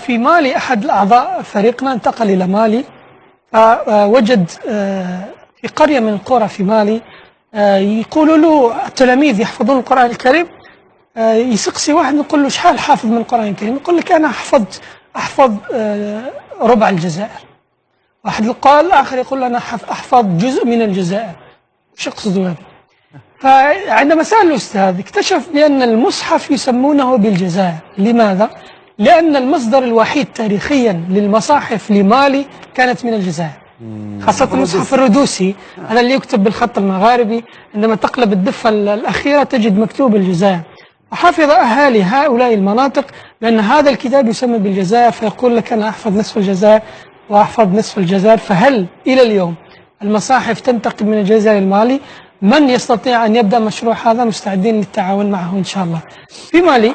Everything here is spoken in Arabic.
في مالي أحد الأعضاء فريقنا انتقل إلى مالي، فوجد في قرية من القرى في مالي يقولوا له التلاميذ يحفظون القرآن الكريم، يسقسي واحد يقول له شحال حافظ من القرآن الكريم؟ يقول لك أنا أحفظ ربع الجزائر. واحد قال آخر يقول أنا أحفظ جزء من الجزائر. وش يقصدوا هذا؟ فعندما سأل الأستاذ اكتشف بأن المصحف يسمونه بالجزائر. لماذا؟ لأن المصدر الوحيد تاريخيا للمصاحف لمالي كانت من الجزائر، خاصة المصحف الردوسي هذا اللي يكتب بالخط المغاربي، عندما تقلب الدفة الأخيرة تجد مكتوب الجزائر. وحفظ أهالي هؤلاء المناطق بأن هذا الكتاب يسمى بالجزائر، فيقول لك أنا أحفظ نصف الجزائر وأحفظ نصف الجزائر. فهل إلى اليوم المصاحف تنتقل من الجزائر المالي؟ من يستطيع أن يبدأ مشروع هذا مستعدين للتعاون معه إن شاء الله. في مالي